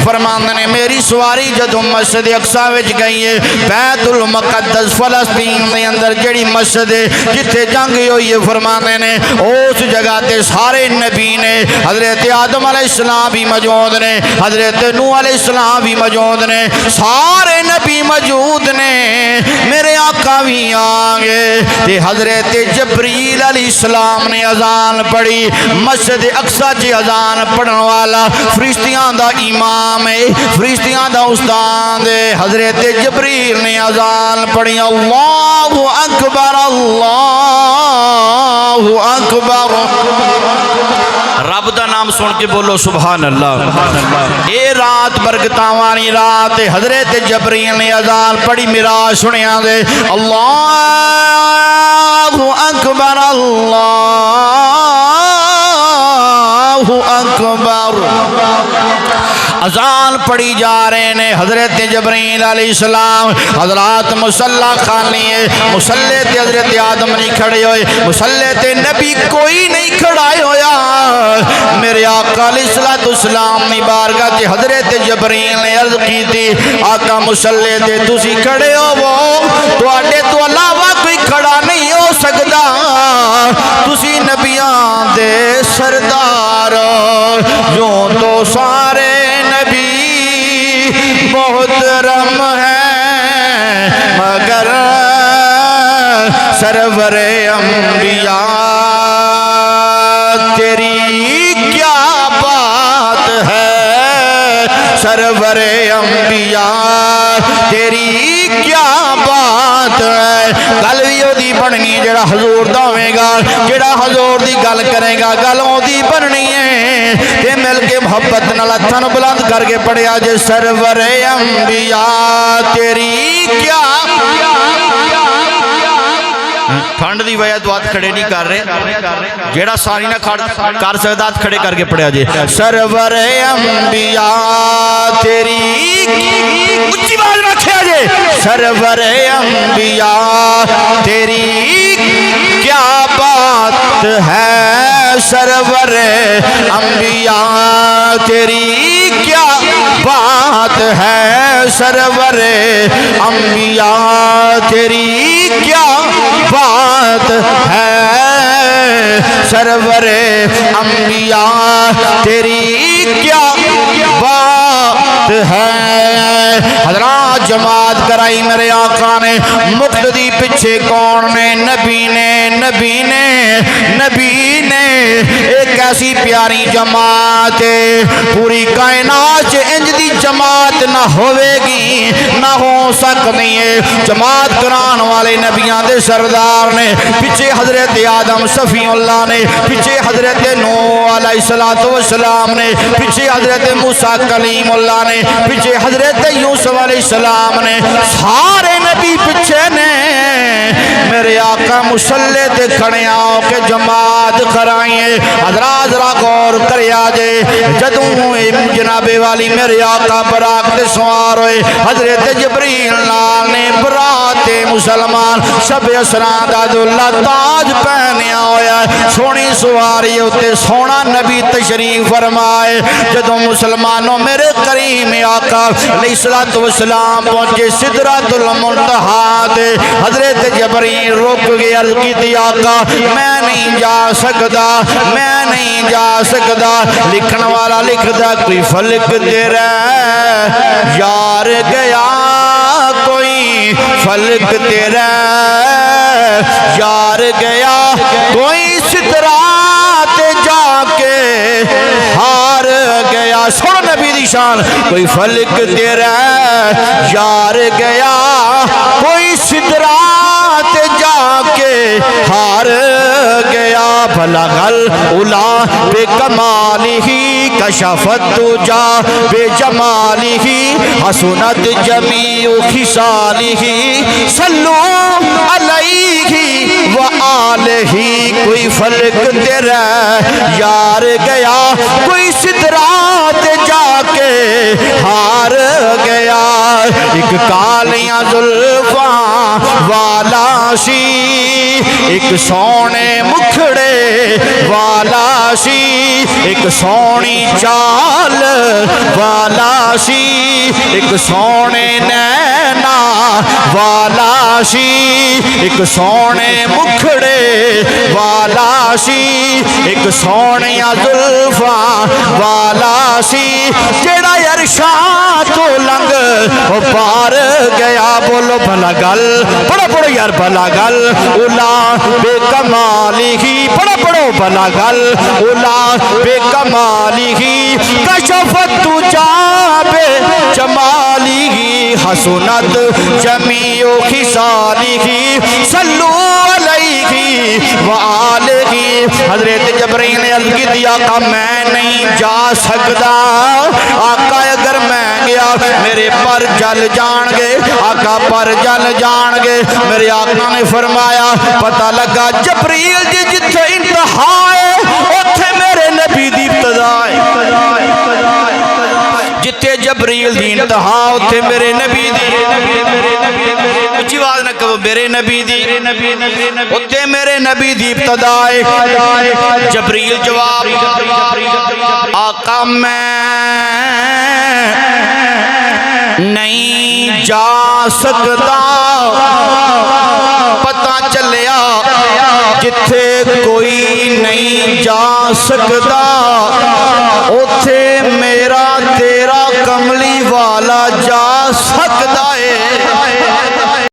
فرماندے نے میری سواری جدوں مسجد اقصی وچ گئی ہے بیت المقدس فلسطین دے اندر جڑی مسجد ہے جتھے جنگ ہوئی ہے فرماندے نے اس جگہ تے سارے نبی نے حضرت آدم علیہ السلام بھی موجود نے حضرت نوح علیہ السلام بھی موجود نے سارے نبی موجود نے میرے آقا بھی آگے تے حضرت جبریل علیہ السلام نے اذان پڑھی مسجد اقصی چ اذان پڑھن والا فرشتیاں دا امام ہے فرشتیاں دا استاد ہے حضرت جبریل نے اذان پڑھی اللہ اکبر اللہ اکبر رب دا نام سن کے بولو سبحان اللہ اے رات برکتاں والی رات حضرت جبریل نے اذان پڑھی معراج سنیا دے اللہ اکبر اللہ اکبر اذان پڑھی جا رہے ہیں حضرت جبریل علیہ السلام حضرات مصلی خانی ہے مصلی تے حضرت آدم نہیں کھڑے ہوئے مصلی تے نبی کوئی نہیں کھڑا ہویا میرے آقا علیہ السلام نے بارگاہ تے حضرت جبریل نے عرض کی تھی آقا مصلی تے تسی کھڑے ہو وہ تواڈے تو علاوہ کوئی کھڑا نہیں ہو سکتا تسی نبیاں دے سردار جو تو سارے نبی محترم ہیں مگر سرور انبیاء تیری کیا بات ہے سرور انبیاء تیری کیا بات ہے گل بھی دی بننی جڑا حضور داوے گا جڑا حضور دی گل کرے گا گل دی بننی ہے تے مل کے محبت نال ہتھاں نوں بلند کر کے پڑھیا جے سرور انبیاء تیری کیا ٹھنڈ دی وجہ تو ہاتھ کھڑے نہیں کر رہے جیڑا ساری نہ کر سکتا ہاتھ کھڑے کر کے پڑھیا جے سرور انبیاء تیری اچھی آواز رکھیا جے سرور انبیاء تیری کیا بات ہے سرور انبیاء تیری کیا بات ہے سرور انبیاء تیری کیا بات ہے سرور انبیاء تیری کیا بات ہے حضرات جماعت کرائی میرے آقا نے مقتدی پیچھے کون نے نبی نے نبی نے نبی نے ایک ایسی پیاری جماعت پوری کائنات انج دی جماعت نہ ہوئے گی نہ ہو سکتی ہے جماعت کران والے نبیان دے سردار نے پیچھے حضرت آدم صفی اللہ نے پیچھے حضرت نوح علیہ السلام نے پیچھے حضرت موسیٰ کلیم اللہ نے پیچھے حضرت یوسف علیہ السلام نے سارے نبی پیچھے نے میرے آقا مصلی تے کھڑے آؤ کہ جماعت کرائیں حضرات ذرا غور کریا جے جدوں جناب والی میرے آقا براق تے سوار ہوئے حضرت جبریل نال نے برات مسلمان شب اسراء دا اللہ تاج پہنیا ہویا سونی سواری ہوتے سونا نبی تشریف فرمائے جدوں مسلمانوں میرے کریم آقا علیہ السلام پہنچے سدرۃ المنتہا تے حضرت جبریل رک گئے عرض کی تھی آقا میں نہیں جا سکتا میں نہیں جا سکتا لکھن والا لکھدا کوئی فلک تیرا یار گیا کوئی فلک تیرا یار گیا کوئی سترات جا کے ہار گیا سن نبی دی شان کوئی فلک تیرا یار گیا کوئی سترات جا کے ہار گیا بلغ العلا بے کمالہی کشفت تجا بے جمالہی حسنت جمیع خصالہی صلو علیہ وآلہ کوئی فلک تیرا یار گیا کوئی سترات جا کے ہار گیا ایک کالیاں زلفاں والا سی ایک سونے مکھڑے والا سی ایک سونی چال والا سی ایک سونے نینا والا سی ایک سونے مکھڑے والا سی ایک سونے زلفاں والا سی جیڑا عرشاں تو لنگ وہ پار گیا بولو بھلا گل پڑھو پڑھو یار بھلا گل اولا بے کمالی ہی پڑھو پڑھو بھلا گل اولا بے کمالی ہی کشفت تجابے جمالی ہی حسنت جمیع خصالی ہی صلو علیہ وآلہ. حضرت جبرائیل نے عرض کی دیا آقا میں نہیں جا سکتا آقا اگر میں گیا میرے پر جل جان گے آقا پر جل جان گے. میرے آقا نے فرمایا پتہ لگا جبرائیل جی جتھے انتہا ہے اتھے میرے نبی دی ابتدا ہے جتھے جبرائیل دی انتہا اتھے میرے نبی دی اچھی بات نہ کہو میرے نبی دی اتھے میرے نبی دی ابتدا ہے. جبرائیل جواب آقا میں نہیں جا سکتا پتہ چلیا جتھے کوئی نہیں جا سکتا اتھے میرا تیرا کملی والا جا سکتا ہے.